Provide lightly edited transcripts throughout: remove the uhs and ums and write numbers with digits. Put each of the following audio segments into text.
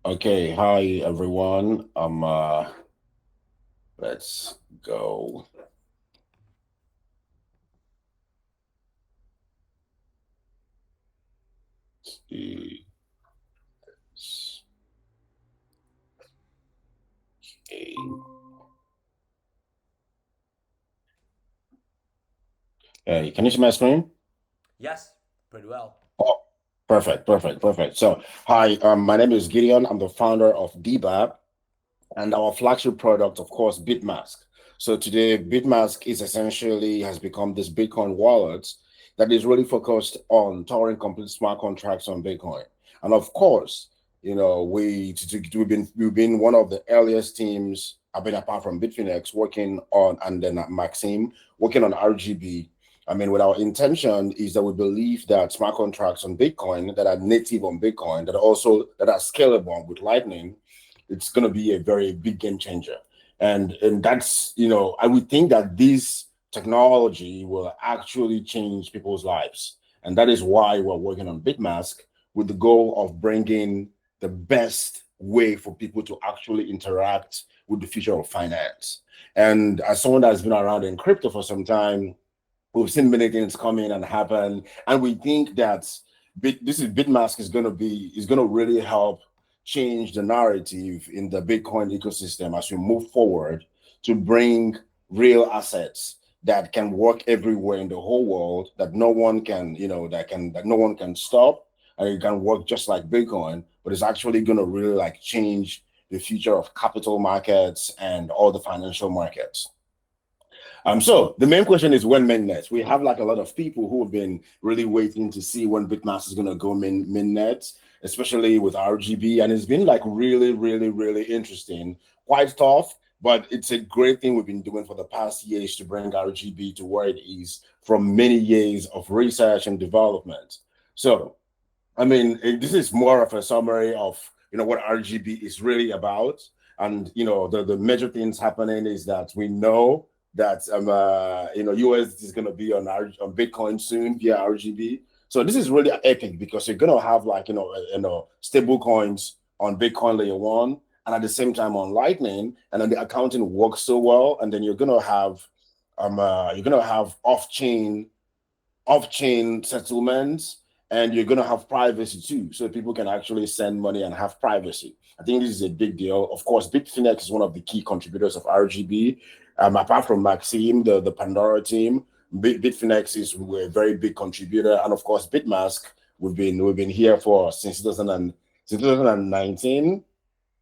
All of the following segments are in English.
Okay, hi everyone. Let's go. See. Okay. Hey, can you see my screen? Yes, pretty well. Oh, perfect. So, hi, my name is Gideon. I'm the founder of DIBA and our flagship product, of course, Bitmask. So today, Bitmask is essentially has become this Bitcoin wallet that is really focused on storing complete smart contracts on Bitcoin. And of course, we've been one of the earliest teams. I've been apart from Bitfinex working on, and then Maxime working on RGB. I mean, what our intention is that we believe that smart contracts on Bitcoin that are native on Bitcoin, that are scalable with Lightning, it's going to be a very big game changer. And that's, I would think that this technology will actually change people's lives. And that is why we're working on Bitmask with the goal of bringing the best way for people to actually interact with the future of finance. And as someone that's been around in crypto for some time, we've seen many things come in and happen, and we think that Bitmask is going to really help change the narrative in the Bitcoin ecosystem as we move forward to bring real assets that can work everywhere in the whole world, that no one can, that no one can stop, and it can work just like Bitcoin, but it's actually going to really like change the future of capital markets and all the financial markets. So the main question is when mainnet. We have like a lot of people who have been really waiting to see when Bitmask is gonna go mainnet, especially with RGB, and it's been like really interesting, quite tough, but it's a great thing we've been doing for the past years to bring RGB to where it is from many years of research and development. So, I mean, this is more of a summary of what RGB is really about, and the major things happening is that we know that US is going to be on Bitcoin soon via RGB. So this is really epic because you're going to have like stable coins on Bitcoin layer one, and at the same time on Lightning, and then the accounting works so well, and then you're going to have off-chain settlements, and you're going to have privacy too, so people can actually send money and have privacy. I think this is a big deal. Of course, Bitfinex is one of the key contributors of RGB. Apart from Maxime, the Pandora team, Bitfinex is a very big contributor, and of course, Bitmask. We've been here for since 2019,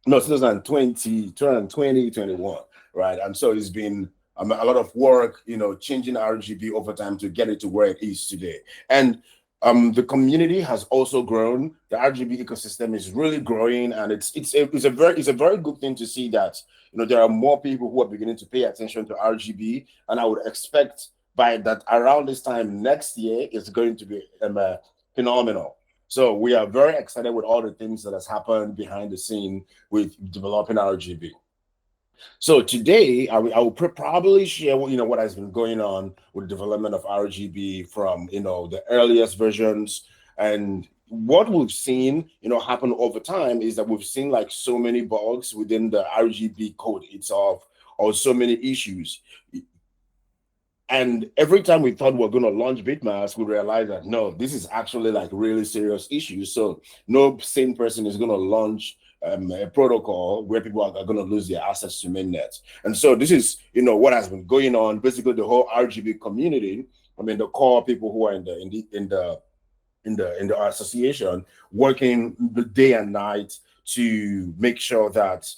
no, 2020, 2021, right? And so it's been a lot of work, changing RGB over time to get it to where it is today. And the community has also grown. The RGB ecosystem is really growing, and it's a very good thing to see that there are more people who are beginning to pay attention to RGB, and I would expect by that around this time next year it's going to be phenomenal. So we are very excited with all the things that has happened behind the scene with developing RGB. So today, I will probably share what has been going on with the development of RGB from the earliest versions, and what we've seen happen over time is that we've seen like so many bugs within the RGB code itself, or so many issues. And every time we thought we were going to launch Bitmask, we realized that no, this is actually like really serious issues. So no sane person is going to launch a protocol where people are going to lose their access to mainnet. And so this is what has been going on. Basically, the whole RGB community. I mean, the core people who are in the association, working day and night to make sure that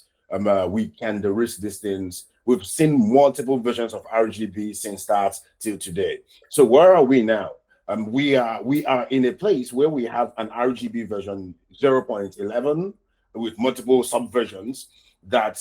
we can de-risk these things. We've seen multiple versions of RGB since that till today. So where are we now? We are in a place where we have an RGB version 0.11 with multiple subversions that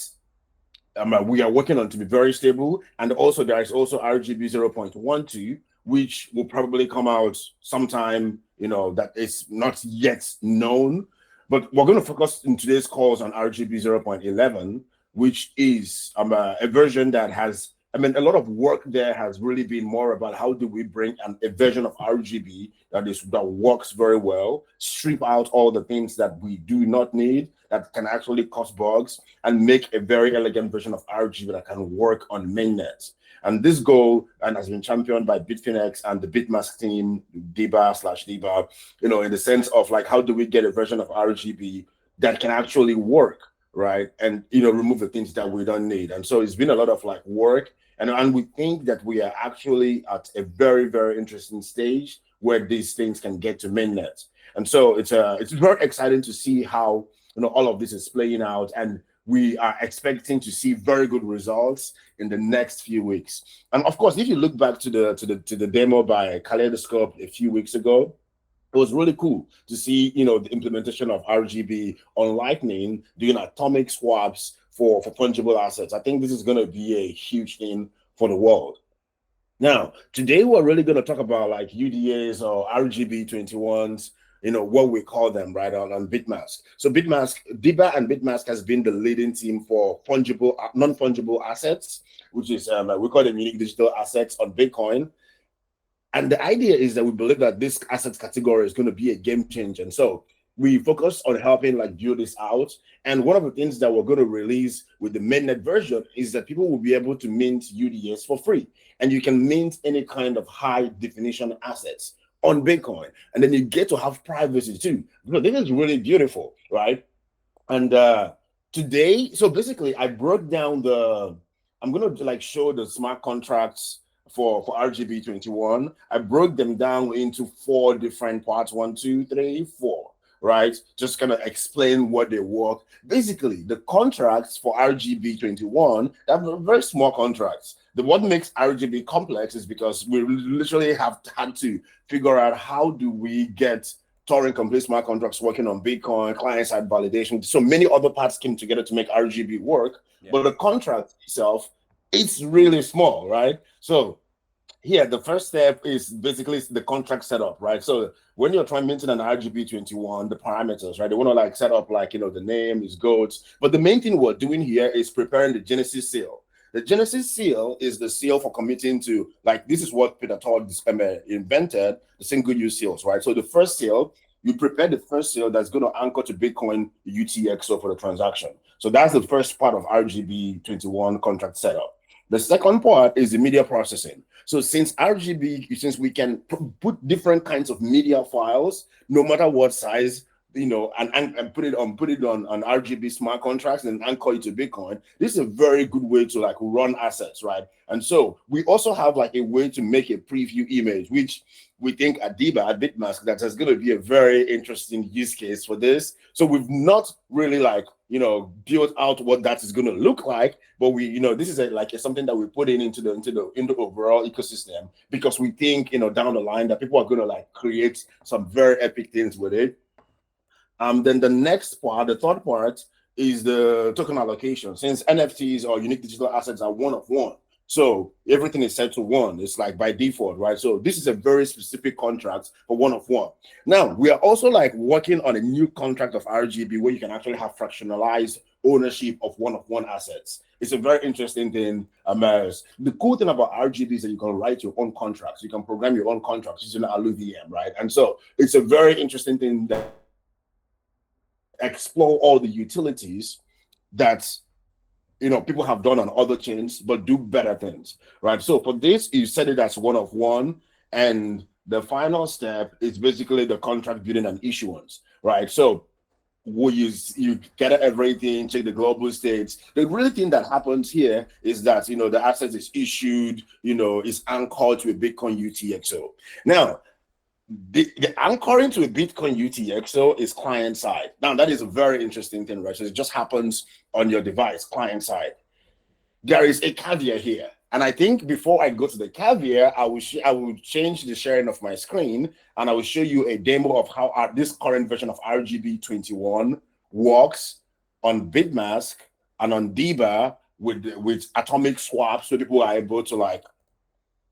we are working on to be very stable. And also there is also RGB 0.12, which will probably come out sometime, that is not yet known. But we're going to focus in today's calls on RGB 0.11, which is a version that has I mean, a lot of work there has really been more about how do we bring a version of RGB that works very well, strip out all the things that we do not need that can actually cause bugs, and make a very elegant version of RGB that can work on mainnet. And this goal has been championed by Bitfinex and the Bitmask team, DIBA/DIBA, in the sense of like, how do we get a version of RGB that can actually work, right? And, remove the things that we don't need. And so it's been a lot of like work. And we think that we are actually at a very, very interesting stage where these things can get to mainnet. And so it's very exciting to see how, all of this is playing out. And we are expecting to see very good results in the next few weeks. And of course, if you look back to the demo by Kaleidoscope a few weeks ago, it was really cool to see, the implementation of RGB on Lightning doing atomic swaps for fungible assets. I think this is going to be a huge thing for the world. Now, today we're really going to talk about like UDAs or RGB 21s, what we call them, right, on Bitmask. So DIBA and Bitmask has been the leading team for fungible, non-fungible assets, which is, we call them unique digital assets on Bitcoin. And the idea is that we believe that this assets category is going to be a game changer. And so we focus on helping like build this out. And one of the things that we're going to release with the mainnet version is that people will be able to mint UDAs for free. And you can mint any kind of high definition assets on Bitcoin. And then you get to have privacy too. So this is really beautiful, right? And today, so basically I broke down I'm going to like show the smart contracts for RGB 21. I broke them down into 4 different parts, 1, 2, 3, 4, right? Just kind of explain what they work. Basically, the contracts for RGB 21, they're very small contracts. What makes RGB complex is because we literally have had to figure out how do we get Turing complete smart contracts working on Bitcoin, client-side validation. So many other parts came together to make RGB work, but the contract itself, it's really small, right? So here, the first step is basically the contract setup, right? So when you're trying to maintain an RGB 21, the parameters, right? They want to like set up like, the name is goats. But the main thing we're doing here is preparing the Genesis seal. The Genesis seal is the seal for committing to, like, this is what Peter Todd invented, the single use seals, right? So the first seal, you prepare the first seal that's going to anchor to Bitcoin UTXO for the transaction. So that's the first part of RGB 21 contract setup. The second part is the media processing. So since we can put different kinds of media files, no matter what size, and put it on RGB smart contracts and anchor it to Bitcoin, this is a very good way to like run assets, right? And so we also have like a way to make a preview image, which we think at DIBA, at Bitmask, that is going to be a very interesting use case for this. So we've not really like, built out what that is going to look like, but we, this is something that we put into the overall ecosystem, because we think, down the line that people are going to like create some very epic things with it. Then the next part, the third part, is the token allocation. Since NFTs or unique digital assets are one of one, so everything is set to 1. It's like by default, right? So this is a very specific contract for one of one. Now we are also like working on a new contract of RGB where you can actually have fractionalized ownership of one assets. It's a very interesting thing. The cool thing about RGB is that you can write your own contracts. You can program your own contracts using AluVM, right? And so it's a very interesting thing that explore all the utilities that people have done on other chains, but do better things, right? So for this, you set it as one of one, and the final step is basically the contract building and issuance, right? So you gather everything, check the global states. The real thing that happens here is that the asset is issued, is anchored to a Bitcoin UTXO. Now, the anchoring to a Bitcoin UTXO is client side. Now, that is a very interesting thing, right? So it just happens on your device, client side. There is a caveat here. And I think before I go to the caveat, I will change the sharing of my screen, and I will show you a demo of how this current version of RGB 21 works on Bitmask and on DIBA with atomic swaps, so people are able to like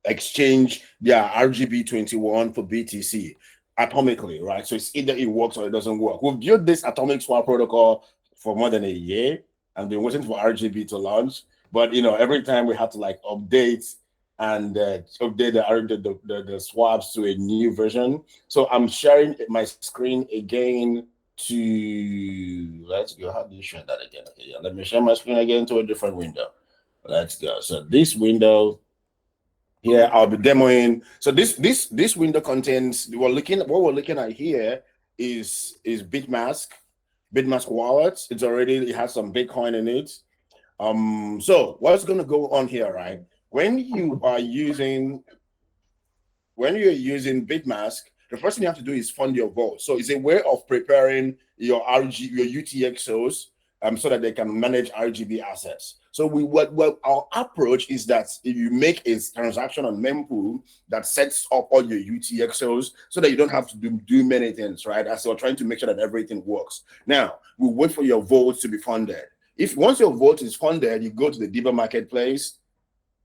exchange their RGB 21 for BTC atomically, right? So it's either it works or it doesn't work. We've built this atomic swap protocol for more than a year and been waiting for RGB to launch. But every time we have to like update and update the swaps to a new version. So I'm sharing my screen again to, let's go. How do you share that again? Okay, yeah, let me share my screen again to a different window. Let's go. So this window here, I'll be demoing. So this window contains, what we're looking at here is Bitmask wallet. It has some Bitcoin in it. So what's going to go on here, right? When you're using Bitmask, the first thing you have to do is fund your vault. So it's a way of preparing your UTXOs so that they can manage RGB assets. So what our approach is that if you make a transaction on mempool that sets up all your UTXOs so that you don't have to do many things, right? As you're trying to make sure that everything works. Now, we wait for your vault to be funded. Once your vault is funded, you go to the DIBA marketplace,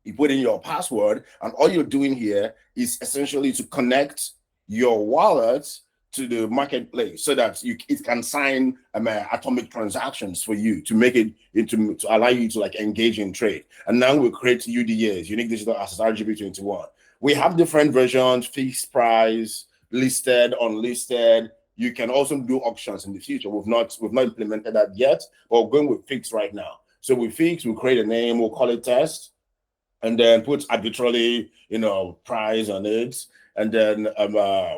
you put in your password, and all you're doing here is essentially to connect your wallet to the marketplace so that it can sign atomic transactions for you to make it to allow you to like engage in trade. And now we create UDAs, unique digital assets, RGB21. We have different versions: fixed price, listed, unlisted. You can also do auctions in the future. We've not implemented that yet, but we're going with fixed right now. So with fixed, we'll create a name, we'll call it test, and then put arbitrarily, price on it, and then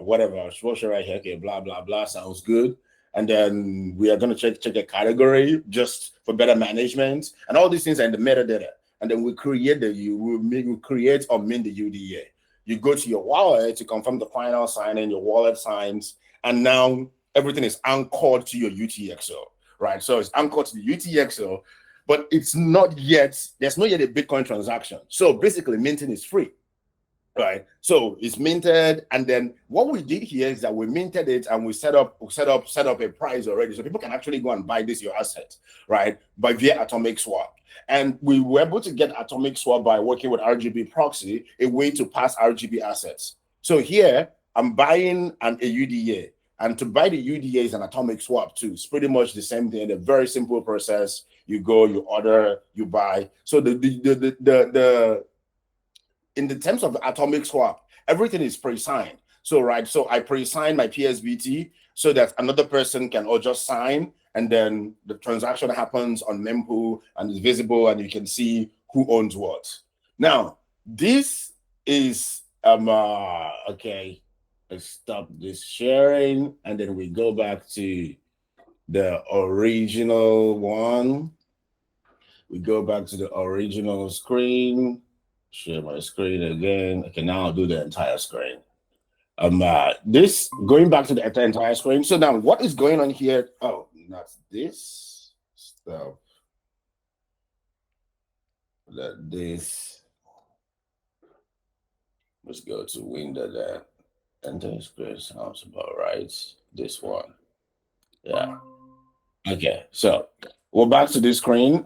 whatever structure right here, okay, blah blah blah, sounds good. And then we are going to check a category just for better management, and all these things are in the metadata. And then we create we create or mint the UDA. You go to your wallet to confirm the final sign-in, your wallet signs, and now everything is anchored to your UTXO, right? So it's anchored to the UTXO, but there's not yet a Bitcoin transaction. So basically minting is free, right? So it's minted. And then what we did here is that we minted it and we set up a price already. So people can actually go and buy your asset, right? Via atomic swap. And we were able to get atomic swap by working with RGB proxy, a way to pass RGB assets. So here I'm buying a UDA. And to buy the UDA is an atomic swap too. It's pretty much the same thing, a very simple process. You go, you order, you buy. So in the terms of the atomic swap, everything is pre-signed. So I pre-sign my PSBT so that another person can all just sign, and then the transaction happens on mempool and is visible, and you can see who owns what. Now, this is okay. Let's stop this sharing, and then we go back to the original one. We go back to the original screen. Share my screen again. Okay, now I'll do the entire screen. This going back to the entire screen. So now, what is going on here? Oh, not this stuff. Let this. Let's go to window there. Enter screen sounds about right. This one. Yeah. Okay, so we're back to this screen.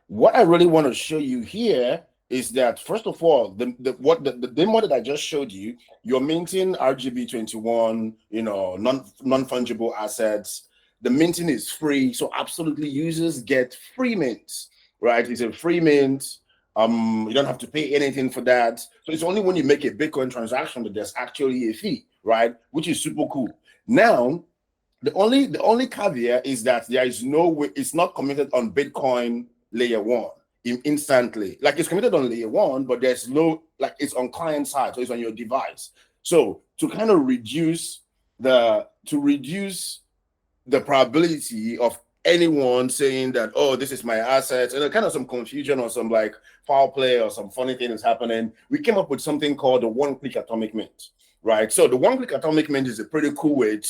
What I really want to show you here is that, first of all, the demo that I just showed you, you're minting RGB21, non-fungible assets. The minting is free, so absolutely users get free mints, right? It's a free mint. You don't have to pay anything for that. So it's only when you make a Bitcoin transaction that there's actually a fee, right? Which is super cool. Now, the only caveat is that there is no way, it's not committed on Bitcoin layer 1 instantly. Like, it's committed on layer 1, but there's it's on client side, so it's on your device. So to kind of reduce the probability of anyone saying that, oh, this is my asset, and kind of some confusion or some like foul play or some funny thing is happening, we came up with something called the one-click atomic mint, right? So the one-click atomic mint is a pretty cool way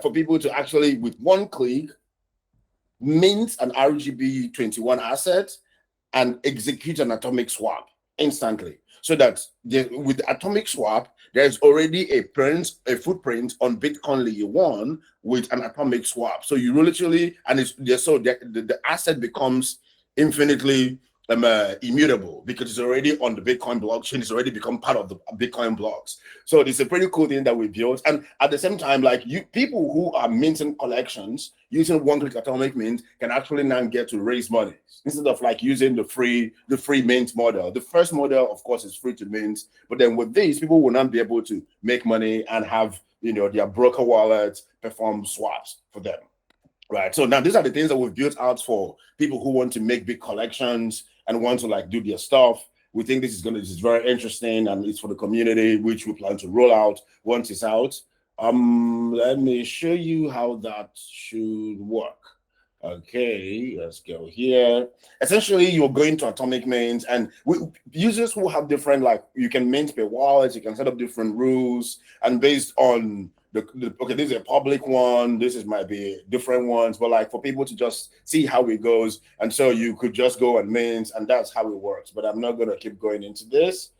for people to actually, with one click, mint an RGB21 asset and execute an atomic swap instantly. So that with the atomic swap, there's already a footprint on Bitcoin layer 1 with an atomic swap. So you literally, and the asset becomes infinitely immutable because it's already on the Bitcoin blockchain. It's already become part of the Bitcoin blocks. So it's a pretty cool thing that we built. And at the same time, like people who are minting collections using one-click atomic mint can actually now get to raise money instead of like using the free mint model. The first model, of course, is free to mint, but then with this, people will not be able to make money and have their broker wallets perform swaps for them. Right. So now these are the things that we've built out for people who want to make big collections and want to like do their stuff. We think this is very interesting and it's for the community, which we plan to roll out once it's out. Let me show you how that should work. Okay, let's go here. Essentially, you're going to atomic mint, and users will have different, like, you can mint per wallet, you can set up different rules, and based on okay, this is a public one, might be different ones, but like for people to just see how it goes, and so you could just go and mint, and that's how it works. But I'm not gonna keep going into this.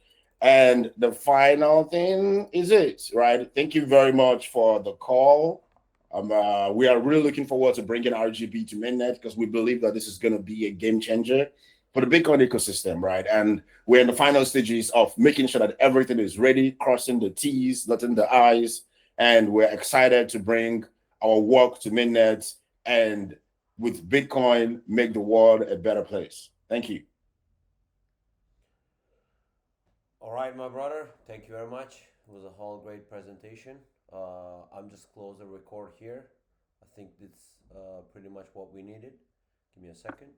And the final thing is it, right? Thank you very much for the call. We are really looking forward to bringing RGB to mainnet because we believe that this is going to be a game changer for the Bitcoin ecosystem, right? And we're in the final stages of making sure that everything is ready, crossing the T's, dotting the I's, and we're excited to bring our work to mainnet and with Bitcoin make the world a better place. Thank you. All right, my brother. Thank you very much. It was a whole great presentation. I'm just close the record here. I think it's pretty much what we needed. Give me a second.